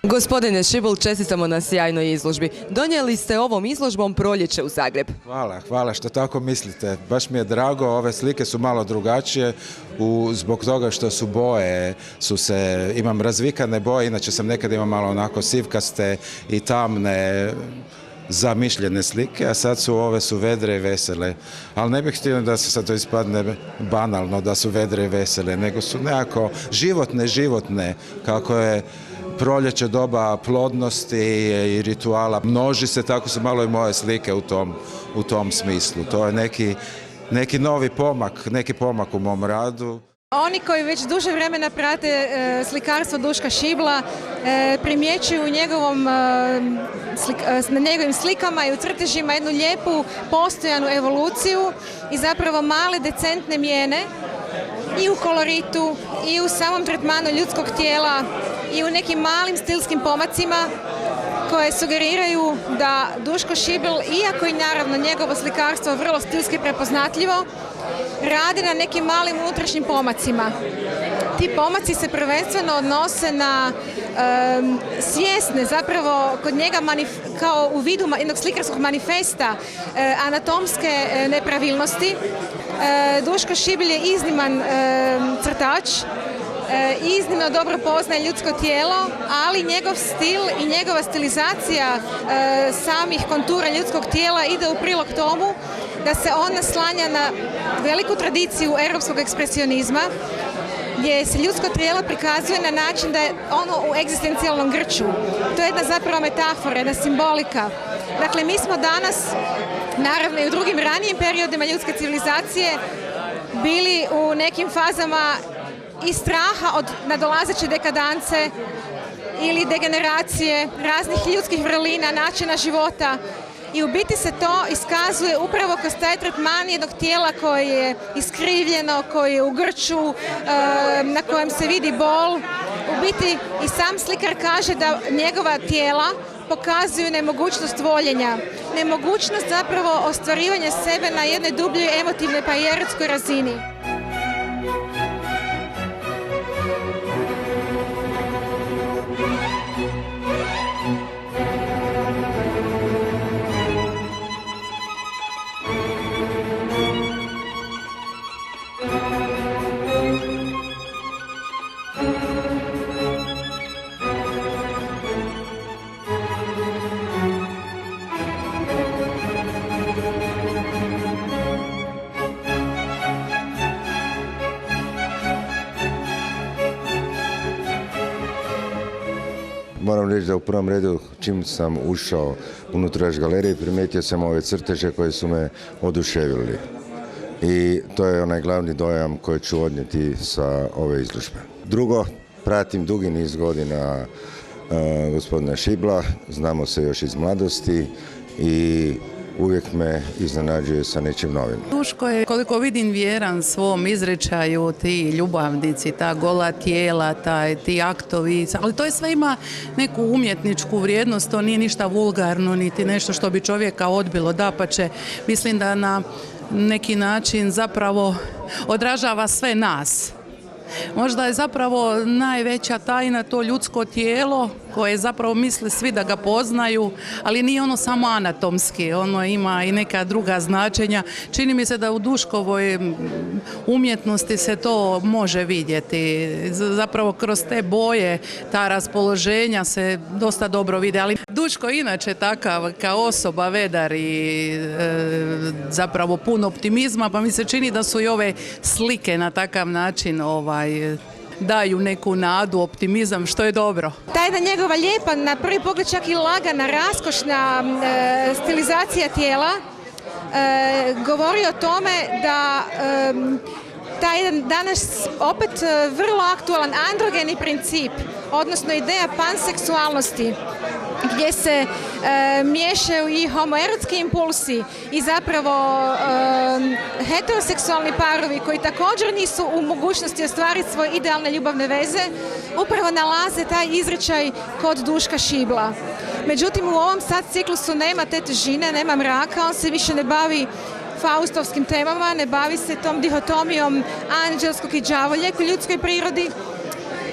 Gospodine Šibl, čestitamo na sjajnoj izložbi. Donijeli ste ovom izložbom proljeće u Zagreb. Hvala što tako mislite. Baš mi je drago, ove slike su malo drugačije zbog toga što su boje, imam razvikane boje, inače sam nekad imao malo onako sivkaste i tamne zamišljene slike, a sad ove su vedre i vesele. Ali ne bih htio da se sad to ispadne banalno, da su vedre i vesele, nego su nekako životne, kako je proljeće doba plodnosti i rituala. Množi se, tako su malo i moje slike u tom smislu. To je neki novi pomak u mom radu. Oni koji već duže vremena prate slikarstvo Duška Šibla primjećuju na njegovim slikama i u crtežima jednu lijepu postojanu evoluciju i zapravo male decentne mijene i u koloritu i u samom tretmanu ljudskog tijela i u nekim malim stilskim pomacima koje sugeriraju da Duško Šibl, iako i naravno njegovo slikarstvo vrlo stilski prepoznatljivo, radi na nekim malim unutrašnjim pomacima. Ti pomaci se prvenstveno odnose na svjesne, zapravo kod njega kao u vidu jednog slikarskog manifesta anatomske nepravilnosti. Duško Šibl je izniman crtač, iznimno dobro poznaje ljudsko tijelo, ali njegov stil i njegova stilizacija samih kontura ljudskog tijela ide u prilog tomu da se on naslanja na veliku tradiciju europskog ekspresionizma, gdje se ljudsko tijelo prikazuje na način da je ono u egzistencijalnom grču. To je jedna zapravo metafora, jedna simbolika. Dakle, mi smo danas, naravno i u drugim ranijim periodima ljudske civilizacije, bili u nekim fazama i straha od nadolazeće dekadance ili degeneracije raznih ljudskih vrlina, načina života. I u biti se to iskazuje upravo kroz taj tretman jednog tijela koje je iskrivljeno, koje je u grču, na kojem se vidi bol. U biti i sam slikar kaže da njegova tijela pokazuju nemogućnost voljenja, nemogućnost zapravo ostvarivanja sebe na jednoj dubljoj emotivnoj pa i erotskoj razini. Moram reći da u prvom redu čim sam ušao unutra galerije primijetio sam ove crteže koje su me oduševili. I to je onaj glavni dojam koji ću odnijeti sa ove izložbe. Drugo, pratim dugi niz godina gospodina Šibla, znamo se još iz mladosti i uvijek me iznenađuje sa nečim novim. Duško je, koliko vidim, vjeran svom izričaju, ti ljubavnici, ta gola tijela, ti aktovi, ali to je sve ima neku umjetničku vrijednost, to nije ništa vulgarno, niti nešto što bi čovjeka odbilo, dapače. Mislim da na neki način zapravo odražava sve nas. Možda je zapravo najveća tajna to ljudsko tijelo koje zapravo misle svi da ga poznaju, ali nije ono samo anatomski, ono ima i neka druga značenja. Čini mi se da u Duškovoj umjetnosti se to može vidjeti. Zapravo kroz te boje, ta raspoloženja se dosta dobro vide, ali Duško inače takav kao osoba, vedar i zapravo pun optimizma, pa mi se čini da su i ove slike na takav način daju neku nadu, optimizam, što je dobro. Ta jedna njegova lijepa, na prvi pogled čak i lagana, raskošna stilizacija tijela govori o tome da taj jedan danas opet vrlo aktualan androgeni princip, odnosno ideja panseksualnosti, gdje se miješaju i homoerotski impulsi i zapravo heteroseksualni parovi koji također nisu u mogućnosti ostvariti svoje idealne ljubavne veze, upravo nalaze taj izričaj kod Duška Šibla. Međutim, u ovom sad ciklusu nema te težine, nema mraka, on se više ne bavi faustovskim temama, ne bavi se tom dihotomijom anđelskog i đavoljeg u ljudskoj prirodi,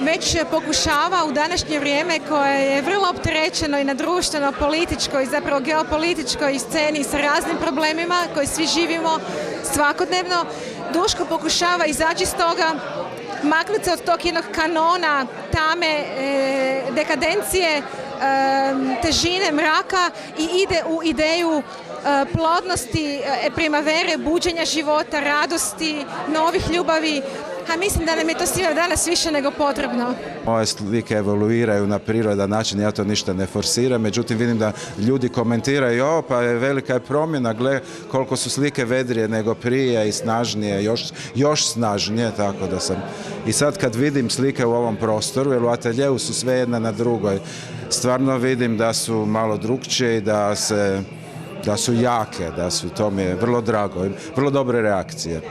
već pokušava u današnje vrijeme koje je vrlo opterećeno i na društveno, političkoj i zapravo geopolitičkoj sceni sa raznim problemima koji svi živimo svakodnevno, Duško pokušava izaći iz toga, maknuti se od tog jednog kanona tame, dekadencije, težine, mraka i ide u ideju plodnosti, primavere, buđenja života, radosti, novih ljubavi. A mislim da nam je to svima danas više nego potrebno. Moje slike evoluiraju na prirodan način, ja to ništa ne forsiram, međutim vidim da ljudi komentiraju, pa je velika je promjena, gle koliko su slike vedrije nego prije i snažnije, još snažnije, tako da sam. I sad kad vidim slike u ovom prostoru, jer u ateljeu su sve jedna na drugoj, stvarno vidim da su malo drukčije i da su jake, to mi je vrlo drago, vrlo dobre reakcije.